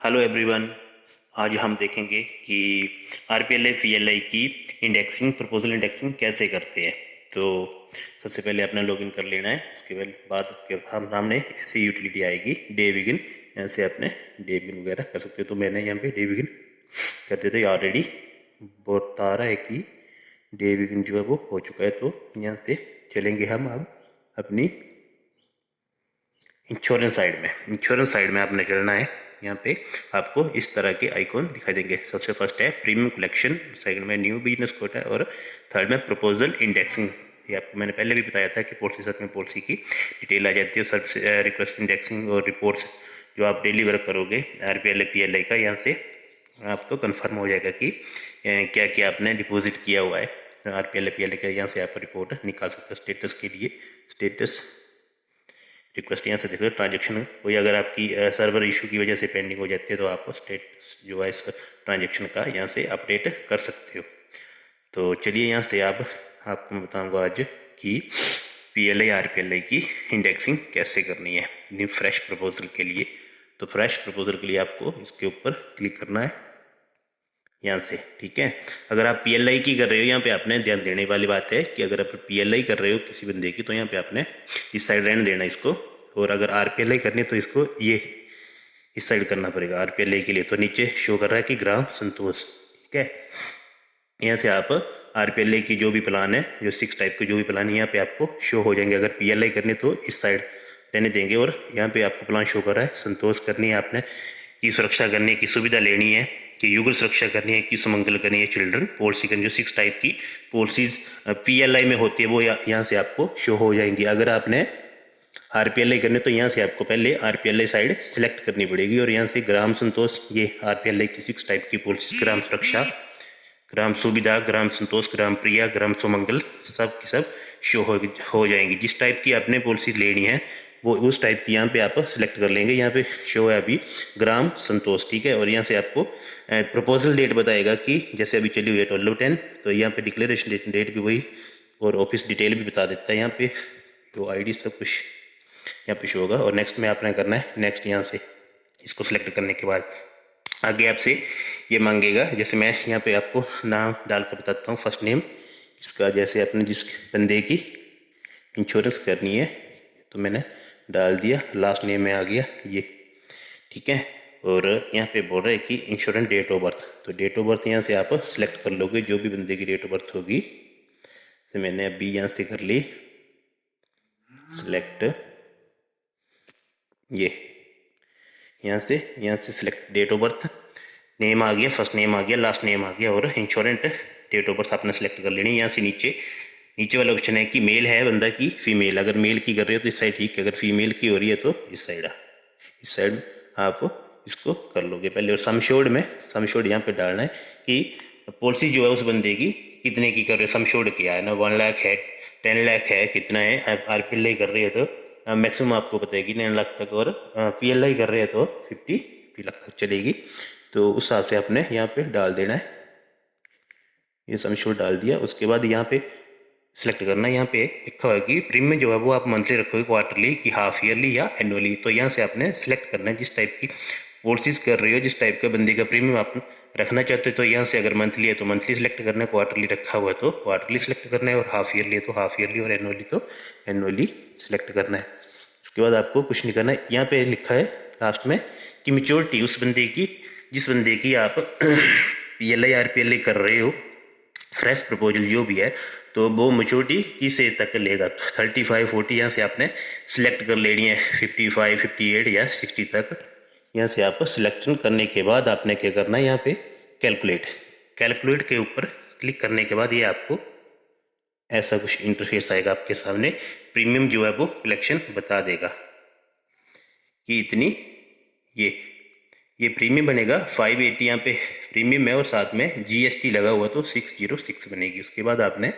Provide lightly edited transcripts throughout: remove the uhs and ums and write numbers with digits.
Hello everyone. आज हम देखेंगे कि आरपीएलआई पीएलआई की इंडेक्सिंग प्रपोजल इंडेक्सिंग कैसे करते हैं। तो सबसे पहले अपना लॉगिन कर लेना है। उसके बाद के हम सामने ऐसी यूटिलिटी आएगी डे बिगिन। यहाँ से अपने डे बिगिन वगैरह कर सकते हो। तो मैंने यहाँ पे डे बिगिन कर देते ऑलरेडी बता रहा है कि डे बिगिन जो है वो हो चुका है। तो यहाँ से चलेंगे हम अब अपनी इंश्योरेंस साइड में आपने चलना है। यहाँ पे आपको इस तरह के आइकॉन दिखाई देंगे। सबसे फर्स्ट है प्रीमियम कलेक्शन, सेकंड में न्यू बिजनेस कोटा और थर्ड में प्रपोजल इंडेक्सिंग। ये आपको मैंने पहले भी बताया था कि पॉलिसी सेट में पॉलिसी की डिटेल आ जाती है। सबसे रिक्वेस्ट इंडेक्सिंग और रिपोर्ट्स जो आप डेली वर्क करोगे आरपीएलआई पीएलआई का, यहाँ से आपको कन्फर्म हो जाएगा कि क्या क्या आपने डिपॉजिट किया हुआ है आरपीएलआई पीएलआई का। यहाँ से आप रिपोर्ट निकाल सकते हो स्टेटस के लिए। स्टेटस रिक्वेस्ट यहाँ से देखो, ट्रांजेक्शन कोई अगर आपकी सर्वर इशू की वजह से पेंडिंग हो जाती है तो आप स्टेटस जो है इस ट्रांजेक्शन का यहाँ से अपडेट कर सकते हो। तो चलिए यहाँ से आपको मैं बताऊँगा आज कि पीएलआई आरपीएलआई की इंडेक्सिंग कैसे करनी है न्यू फ्रेश प्रपोजल के लिए। तो फ्रेश प्रपोजल के लिए आपको इसके ऊपर क्लिक करना है यहाँ से, ठीक है। अगर आप पीएलआई की कर रहे हो, यहाँ पे आपने ध्यान देने वाली बात है कि अगर आप पीएलआई कर रहे हो किसी बंदे की तो यहाँ पे आपने इस साइड रहने देना इसको। और अगर आरपीएलआई करनी है तो इसको ये इस साइड करना पड़ेगा आरपीएलआई के लिए। तो नीचे शो कर रहा है कि ग्राम संतोष, ठीक है। यहाँ से आप आरपीएलआई की जो भी प्लान है, जो 6 टाइप के जो भी प्लान है यहाँ पे आपको शो हो जाएंगे। अगर पीएलआई करनी तो इस साइड रहने देंगे। और यहाँ पे आपको प्लान शो कर रहा है संतोष करनी है आपने, की सुरक्षा करनी है, की सुविधा लेनी है, कि युगल सुरक्षा करनी है, कि सुमंगल करनी है, चिल्ड्रन पॉलिसी करनी। जो 6 टाइप की पॉलिसीज पीएलआई में होती है वो यहाँ से आपको शो हो जाएंगी। अगर आपने आरपीएलआई करनी तो यहाँ से आपको पहले आरपीएलआई साइड सिलेक्ट करनी पड़ेगी और यहाँ से ग्राम संतोष, ये आरपीएलआई की 6 टाइप की पॉलिसी, ग्राम सुरक्षा, ग्राम सुविधा, ग्राम संतोष, ग्राम प्रिया, ग्राम सुमंगल, सब की सब शो हो जाएंगी। जिस टाइप की आपने पॉलिसी लेनी है वो उस टाइप की यहाँ पे आप सिलेक्ट कर लेंगे। यहाँ पे शो है अभी ग्राम संतोष, ठीक है। और यहाँ से आपको प्रपोजल डेट बताएगा कि जैसे अभी चली हुई है 12/10, तो यहाँ पे डिक्लेरेशन डेट भी वही और ऑफिस डिटेल भी बता देता है। यहाँ पे तो आईडी सब कुछ यहाँ पे शो होगा। और नेक्स्ट में आपने करना है नेक्स्ट। यहाँ से इसको सिलेक्ट करने के बाद आगे आपसे ये मांगेगा, जैसे मैं यहाँ पे आपको नाम डाल कर बताता हूँ। फर्स्ट नेम इसका, जैसे आपने जिस बंदे की इंश्योरेंस करनी है तो मैंने डाल दिया। लास्ट नेम में आ गया ये, ठीक है। और यहाँ पे बोल रहा है कि इंश्योरेंस डेट ऑफ बर्थ, तो डेट ऑफ बर्थ यहाँ से आप सिलेक्ट कर लोगे जो भी बंदे की डेट ऑफ बर्थ होगी। तो मैंने अभी यहाँ से कर ली सिलेक्ट, ये यहाँ से select date of birth, name आ गया, फर्स्ट नेम आ गया, लास्ट नेम आ गया और इंश्योरेंट डेट ऑफ बर्थ आपने सेलेक्ट कर लेनी। यहाँ से नीचे वाला ऑप्शन है कि मेल है बंदा की फीमेल। अगर मेल की कर रहे हो तो इस साइड ठीक है, अगर फीमेल की हो रही है तो इस साइड आप इसको कर लोगे पहले। और समशोर्ड यहाँ पे डालना है कि पॉलिसी जो है उस बंदे की कितने की कर रहे हो। समशोर्ड क्या है ना, 1 लाख है, 10 लाख है, कितना है। आरपीएलआई कर रही है तो मैक्सिमम आपको बताएगी 9 लाख तक, और पीएलआई कर रहे हैं तो 50 लाख तक चलेगी। तो उस हिसाब से आपने यहाँ पे डाल देना है। ये समशोर्ड डाल दिया। उसके बाद यहाँ पे सिलेक्ट करना है। यहाँ पे लिखा हुआ कि प्रीमियम जो है वो आप मंथली रखोगे, क्वार्टरली, कि हाफ ईयरली या एनुअली। तो यहाँ से आपने सिलेक्ट करना है जिस टाइप की पॉलिसीज कर रही हो, जिस टाइप का बंदी का प्रीमियम आप रखना चाहते हो। तो यहाँ से अगर मंथली है तो मंथली सिलेक्ट करना है, क्वार्टरली रखा हुआ है तो क्वार्टरली सिलेक्ट करना है, और हाफ ईयरली है तो हाफ ईयरली, और एनुअली तो एनुअली सिलेक्ट करना है। इसके बाद आपको कुछ नहीं करना है। यहाँ पे लिखा है लास्ट में कि मेच्योरिटी उस बंदे की, जिस बंदे की आप पीएलआई आरपीएलआई कर रहे हो, फ्रेश प्रपोजल जो भी है, तो वो मेच्योरिटी किस एज तक लेगा। 35, 40 यहाँ से आपने सिलेक्ट कर लेनी है, 55, 58 या 60 तक। यहाँ से आप सिलेक्शन करने के बाद आपने क्या करना है, यहाँ पे कैलकुलेट के ऊपर क्लिक करने के बाद ये आपको ऐसा कुछ इंटरफेस आएगा आपके सामने। प्रीमियम जो है वो कलेक्शन बता देगा कि इतनी ये प्रीमियम बनेगा 580 यहाँ पे प्रीमियम है, और साथ में जीएसटी लगा हुआ तो 606 बनेगी। उसके बाद आपने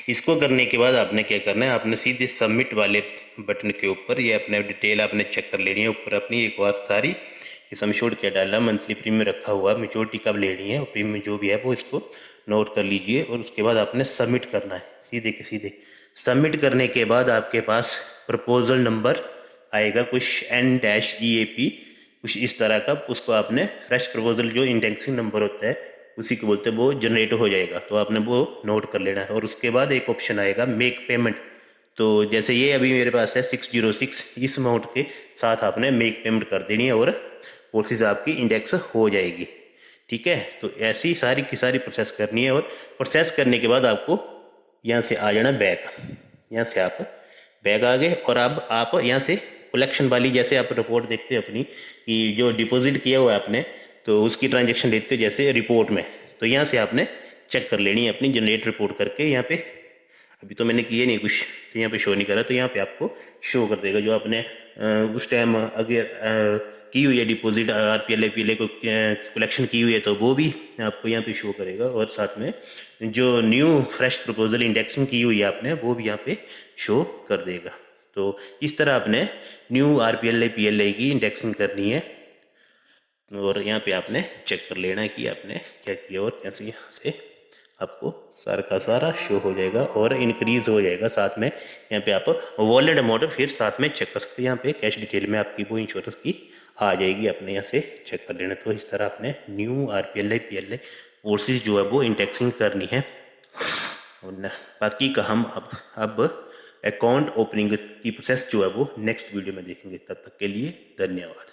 इसको करने के बाद आपने क्या करना है, आपने सीधे सबमिट वाले बटन के ऊपर ये अपने डिटेल आपने चेक कर लेनी है। ऊपर अपनी एक बार सारी समशोर्ड क्या डाला, मंथली प्रीमियम रखा हुआ, मेच्योरिटी कब लेनी है और प्रीमियम जो भी है वो इसको नोट कर लीजिए। और उसके बाद आपने सबमिट करना है सीधे के सीधे। सबमिट करने के बाद आपके पास प्रपोजल नंबर आएगा कुछ N-EAP कुछ इस तरह का उसको आपने फ्रेश प्रपोजल जो इंडेक्सिंग नंबर होता है उसी को बोलते हैं, वो जनरेट हो जाएगा। तो आपने वो नोट कर लेना है। और उसके बाद एक ऑप्शन आएगा मेक पेमेंट। तो जैसे ये अभी मेरे पास है 606, इस अमाउंट के साथ आपने मेक पेमेंट कर देनी है और पॉलिसीज आपकी इंडेक्स हो जाएगी। ठीक है, तो ऐसी सारी की सारी प्रोसेस करनी है। और प्रोसेस करने के बाद आपको यहाँ से आ जाना बैक। यहाँ से आप बैक आ गए और अब आप यहाँ से कलेक्शन वाली, जैसे आप रिपोर्ट देखते हो अपनी कि जो डिपॉजिट किया हुआ है आपने, तो उसकी ट्रांजेक्शन देखते हो जैसे रिपोर्ट में, तो यहाँ से आपने चेक कर लेनी है अपनी जनरेट रिपोर्ट करके। यहाँ पे अभी तो मैंने किए नहीं कुछ, तो यहाँ पे शो नहीं करा, तो यहाँ पे आपको शो कर देगा जो आपने उस टाइम अगर की हुई है डिपॉजिट RPLA PLA को कलेक्शन की हुई है, तो वो भी आपको यहाँ पे शो करेगा। और साथ में जो न्यू फ्रेश प्रपोजल इंडेक्सिंग की हुई है आपने, वो भी यहाँ पे शो कर देगा। तो इस तरह आपने न्यू RPLA PLA की इंडेक्सिंग करनी है। और यहाँ पे आपने चेक कर लेना है कि आपने क्या किया, और कैसे यहाँ से आपको सारा का सारा शो हो जाएगा और इंक्रीज हो जाएगा। साथ में यहाँ पे आप वॉलेट अमाउंट फिर साथ में चेक कर सकते हैं। यहाँ पे कैश डिटेल में आपकी वो इंश्योरेंस की आ जाएगी, अपने यहाँ से चेक कर लेना। तो इस तरह आपने न्यू RPLA PLA पॉलिसीज जो है वो इंडेक्सिंग करनी है। और बाकी का हम अब अकाउंट ओपनिंग की प्रोसेस जो है वो नेक्स्ट वीडियो में देखेंगे। तब तक के लिए धन्यवाद।